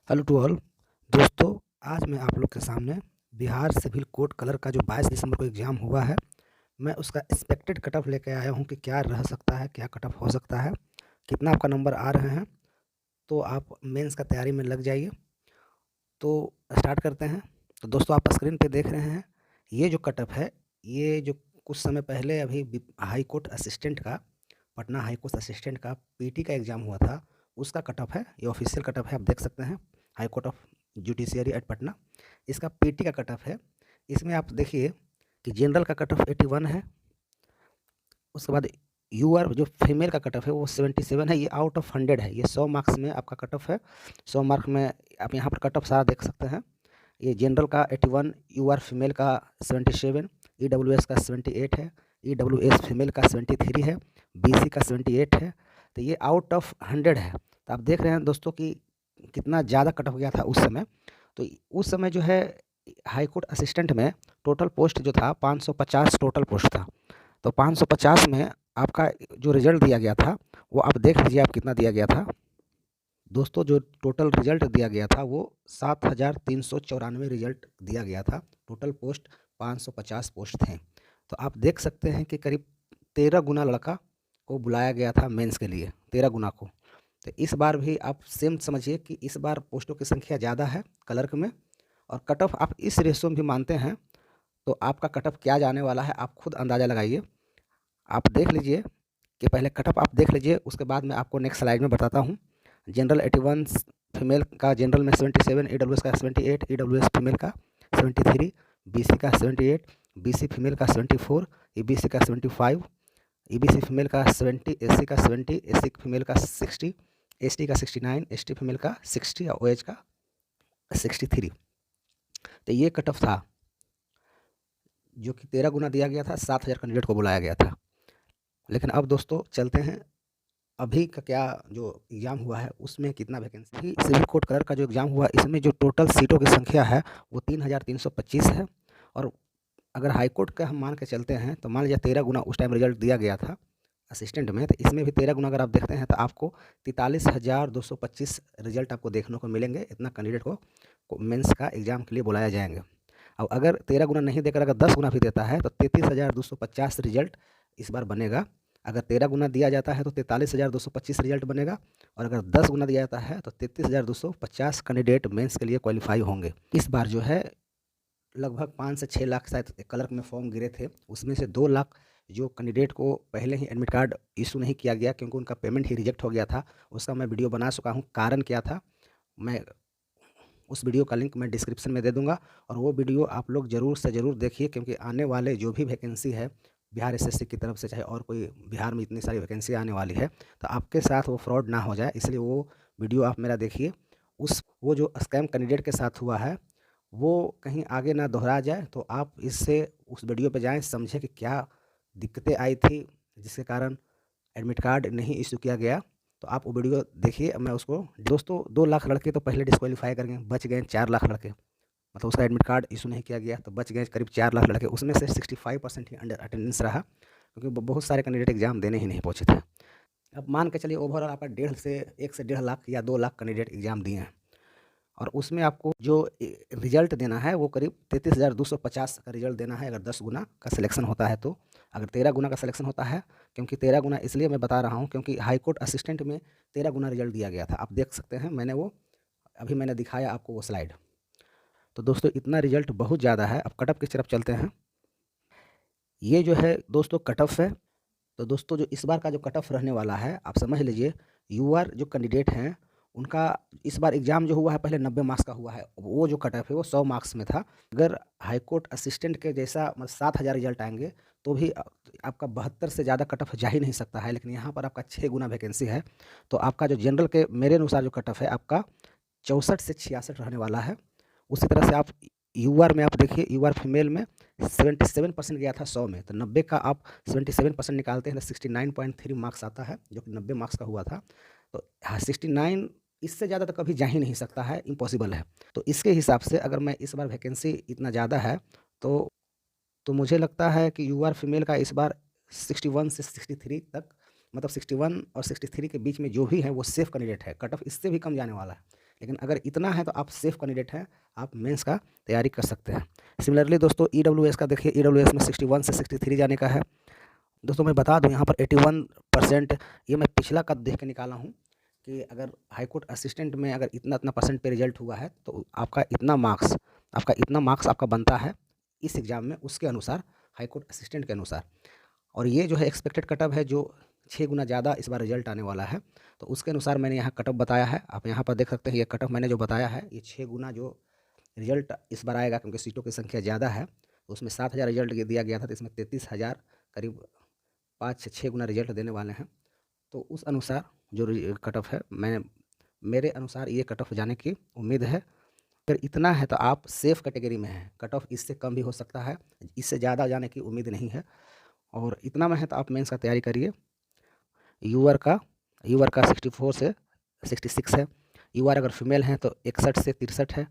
Hello to all दोस्तों, आज मैं आप लोग के सामने बिहार सिविल कोड कलर का जो 22 दिसंबर को एग्ज़ाम हुआ है, मैं उसका एक्सपेक्टेड कट ऑफ लेके आया हूँ कि क्या रह सकता है, क्या कट ऑफ हो सकता है, कितना आपका नंबर आ रहे हैं। तो आप मेंस का तैयारी में लग जाइए। तो स्टार्ट करते हैं। तो दोस्तों, आप स्क्रीन पे देख रहे हैं, ये जो कट ऑफ है, ये जो कुछ समय पहले अभी हाई कोर्ट असिस्टेंट का, पटना हाई कोर्ट असिस्टेंट का पीटी का एग्ज़ाम हुआ था, उसका कट ऑफ है। ये ऑफिशियल कट ऑफ है, आप देख सकते हैं। High court of judiciary at Patna, इसका पीटी का कट ऑफ है। इसमें आप देखिए कि जनरल का कट ऑफ 81 है। उसके बाद यूआर जो फीमेल का कट ऑफ है वो 77 है। ये आउट ऑफ 100 है। ये 100 मार्क्स में आपका कट ऑफ है। 100 मार्क में आप यहाँ पर कट ऑफ सारा देख सकते हैं। ये जनरल का 81, यूआर फीमेल का 77, ईडब्ल्यूएस का 78 है, ईडब्ल्यूएस फीमेल का 73 है, बीसी का 78 है। तो ये आउट ऑफ 100 है। तो आप देख रहे हैं दोस्तों कि कितना ज़्यादा कट ऑफ गया था उस समय। तो उस समय जो है हाई कोर्ट असिस्टेंट में टोटल पोस्ट जो था 550 टोटल पोस्ट था। तो 550 में आपका जो रिजल्ट दिया गया था वो आप देख लीजिए, आप कितना दिया गया था दोस्तों। जो टोटल रिजल्ट दिया गया था वो 7394 रिजल्ट दिया गया था। टोटल पोस्ट 550 पोस्ट थे। तो आप देख सकते हैं कि करीब 13 गुना लड़का को बुलाया गया था मेंस के लिए, 13 गुना को। तो इस बार भी आप सेम समझिए कि इस बार पोस्टों की संख्या ज़्यादा है क्लर्क में, और कट ऑफ आप इस रेशो में भी मानते हैं तो आपका कट ऑफ क्या जाने वाला है आप खुद अंदाज़ा लगाइए। आप देख लीजिए कि पहले कट ऑफ आप देख लीजिए, उसके बाद मैं आपको नेक्स्ट स्लाइड में बताता हूँ। जनरल 81, फीमेल का जनरल में 77, ईडब्ल्यूएस का 78, ईडब्ल्यूएस फीमेल का 73, बीसी का 78, बीसी फीमेल का 74, ईबीसी का 75, ईबीसी फीमेल का 70, एससी का 70, एससी फीमेल का 60, एसटी का 69, एसटी फीमेल का 60 और ओएच का 63। तो ये कट ऑफ था जो कि 13 गुना दिया गया था, 7000 कैंडिडेट को बुलाया गया था। लेकिन अब दोस्तों चलते हैं, अभी का क्या जो एग्ज़ाम हुआ है उसमें कितना वैकेंसी। सिविल कोड कलर का जो एग्ज़ाम हुआ इसमें जो टोटल सीटों की संख्या है वो 3325 है। और अगर हाई कोर्ट का हम मान के चलते हैं तो मान लीजिए 13 गुना उस टाइम रिजल्ट दिया गया था असिस्टेंट में, तो इसमें भी 13 गुना अगर आप देखते हैं तो आपको 43,225 रिजल्ट आपको देखने को मिलेंगे। इतना कैंडिडेट को मेंस का एग्ज़ाम के लिए बुलाया जाएंगे। और अगर 13 गुना नहीं देकर अगर 10 गुना भी देता है तो 33,250 रिजल्ट इस बार बनेगा। अगर 13 गुना दिया जाता है तो 43,225 रिजल्ट बनेगा, और अगर 10 गुना दिया जाता है तो 33,250 कैंडिडेट मेंस के लिए क्वालिफाई होंगे। इस बार जो है लगभग 5 से 6 लाख शायद क्लर्क में फॉर्म गिरे थे, उसमें से 2 लाख जो कैंडिडेट को पहले ही एडमिट कार्ड इशू नहीं किया गया क्योंकि उनका पेमेंट ही रिजेक्ट हो गया था। उसका मैं वीडियो बना चुका हूँ, कारण क्या था मैं उस वीडियो का लिंक मैं डिस्क्रिप्शन में दे दूंगा, और वो वीडियो आप लोग ज़रूर से ज़रूर देखिए, क्योंकि आने वाले जो भी वैकेंसी है बिहार एसएससी की तरफ से, चाहे और कोई, बिहार में इतनी सारी वैकेंसी आने वाली है, तो आपके साथ वो फ्रॉड ना हो जाए, इसलिए वो वीडियो आप मेरा देखिए। वो जो स्कैम कैंडिडेट के साथ हुआ है वो कहीं आगे ना दोहरा जाए, तो आप इससे उस वीडियो पे जाएँ, समझें कि क्या दिक्कतें आई थी जिसके कारण एडमिट कार्ड नहीं इशू किया गया। तो आप वो वीडियो देखिए। मैं उसको दोस्तों 2 लाख लड़के तो पहले डिस्क्वालीफाई कर गए, बच गए 4 लाख लड़के, मतलब उसका एडमिट कार्ड इशू नहीं किया गया तो बच गए करीब 4 लाख लड़के। उसमें से 65% ही अंडर अटेंडेंस रहा, क्योंकि बहुत सारे कैंडिडेट एग्जाम देने ही नहीं पहुँचे थे। अब मान के चलिए ओवरऑल आपका 1 से 1.5 लाख या 2 लाख कैंडिडेट एग्जाम दिए हैं, और उसमें आपको जो रिजल्ट देना है वो करीब 33,250 का रिजल्ट देना है अगर 10 गुना का सिलेक्शन होता है तो। अगर 13 गुना का सिलेक्शन होता है, क्योंकि 13 गुना इसलिए मैं बता रहा हूँ क्योंकि हाई कोर्ट असिस्टेंट में 13 गुना रिजल्ट दिया गया था। आप देख सकते हैं, अभी मैंने दिखाया आपको वो स्लाइड। तो दोस्तों इतना रिजल्ट बहुत ज़्यादा है। अब कट ऑफ की तरफ चलते हैं। ये जो है दोस्तों कट ऑफ है। तो दोस्तों जो इस बार का जो कट ऑफ रहने वाला है आप समझ लीजिए, यूआर जो कैंडिडेट हैं उनका इस बार एग्ज़ाम जो हुआ है पहले 90 मार्क्स का हुआ है, वो जो कट ऑफ है वो 100 मार्क्स में था। अगर हाई कोर्ट असिस्टेंट के जैसा 7,000 रिजल्ट आएंगे तो भी आपका 72 से ज़्यादा कट ऑफ जा ही नहीं सकता है, लेकिन यहाँ पर आपका 6 गुना वैकेंसी है। तो आपका जो जनरल के मेरे अनुसार जो कट ऑफ है आपका 64 से 66 रहने वाला है। उसी तरह से आप यूआर में आप देखिए, यूआर फीमेल में 77% गया था 100 में, तो 90 का आप 77% निकालते हैं तो 69.3 मार्क्स आता है, जो कि 90 मार्क्स का हुआ था। तो हाँ 69, इससे ज़्यादा तो कभी जा ही नहीं सकता है, इम्पॉसिबल है। तो इसके हिसाब से अगर मैं इस बार वैकेंसी इतना ज़्यादा है तो मुझे लगता है कि यूआर फीमेल का इस बार 61 से 63 तक, मतलब 61 और 63 के बीच में जो भी है वो सेफ कैंडिडेट है। कट ऑफ इससे भी कम जाने वाला है। लेकिन अगर इतना है तो आप सेफ कैंडिडेट हैं, आप मेंस का तैयारी कर सकते हैं। सिमिलरली दोस्तों ईडब्ल्यूएस का देखिए, ईडब्ल्यूएस में 61 से 63 जाने का है। दोस्तों मैं बता दूं यहाँ पर 81%, ये मैं पिछला का देख के निकाला हूँ कि अगर हाई कोर्ट असिस्टेंट में अगर इतना इतना परसेंट पे रिजल्ट हुआ है तो इतना मार्क्स आपका बनता है इस एग्ज़ाम में, उसके अनुसार, हाई कोर्ट असिस्टेंट के अनुसार। और ये जो है एक्सपेक्टेड कटअप है, जो 6 गुना ज़्यादा इस बार रिजल्ट आने वाला है, तो उसके अनुसार मैंने यहाँ कटअप बताया है। आप यहाँ पर देख सकते हैं, ये कटअप मैंने जो बताया है, ये 6 गुना जो रिजल्ट इस बार आएगा, क्योंकि सीटों की संख्या ज़्यादा है। तो उसमें 7,000 रिजल्ट दिया गया था, तो इसमें 33,000 करीब 5 से 6 गुना रिजल्ट देने वाले हैं। तो उस अनुसार जो कटअप है, मेरे अनुसार ये कटअप जाने की उम्मीद है। अगर इतना है तो आप सेफ कैटेगरी में हैं, कटअप इससे कम भी हो सकता है, इससे ज़्यादा जाने की उम्मीद नहीं है। और इतना में है तो आप मेंस का तैयारी करिए। यूआर का 64 से 66 है। यूआर अगर फीमेल हैं तो 61 से 63 है।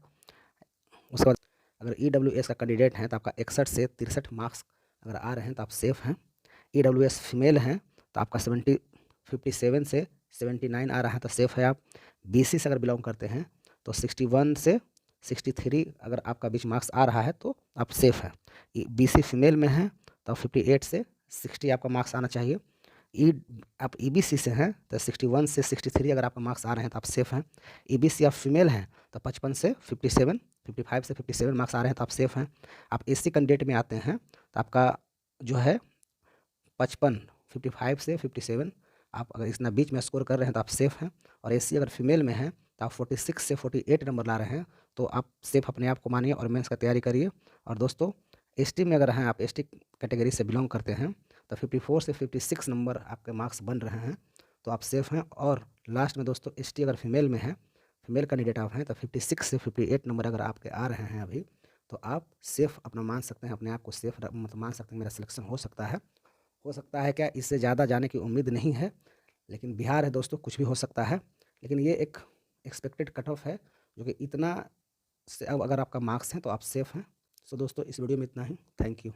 उसके बाद अगर ईडब्ल्यूएस का कैंडिडेट हैं तो आपका 61 से 63 मार्क्स अगर आ रहे हैं तो आप सेफ हैं। ईडब्ल्यूएस फीमेल हैं तो आपका 57 से 79 आ रहा है तो सेफ है आप। बीसी से अगर बिलोंग करते हैं तो 61 से 63 अगर आपका बीच मार्क्स आ रहा है तो आप सेफ हैं। बीसी फीमेल में हैं तो 58 से 60 आपका मार्क्स आना चाहिए। आप ईबीसी से हैं तो 61 से 63 अगर आपका मार्क्स आ रहे हैं तो आप सेफ हैं। ईबीसी आप फीमेल हैं तो 55 से 57, 55 से 57 मार्क्स आ रहे हैं तो आप सेफ हैं। आप एससी कैंडिडेट में आते हैं तो आपका जो है 55 से 57, आप अगर इतना बीच में स्कोर कर रहे हैं तो आप सेफ हैं। और एससी अगर फीमेल में हैं तो आप 46 से 48 नंबर ला रहे हैं तो आप सेफ अपने आप को मानिए और मेंस का तैयारी करिए। और दोस्तों एसटी में अगर हैं, आप एसटी कैटेगरी से बिलोंग करते हैं तो 54 से 56 नंबर आपके मार्क्स बन रहे हैं तो आप सेफ हैं। और लास्ट में दोस्तों एसटी अगर फीमेल में है, फीमेल कैंडिडेट आप हैं तो 56 से 58 नंबर अगर आपके आ रहे हैं अभी, तो आप सेफ अपना मान सकते हैं, अपने आप को सेफ मतलब मान सकते हैं मेरा सिलेक्शन हो सकता है। हो सकता है क्या, इससे ज़्यादा जाने की उम्मीद नहीं है, लेकिन बिहार है दोस्तों, कुछ भी हो सकता है। लेकिन ये एक एक्सपेक्टेड कट ऑफ है जो कि इतना से अब अगर आपका मार्क्स है तो आप सेफ हैं। सो दोस्तों इस वीडियो में इतना ही। Thank you.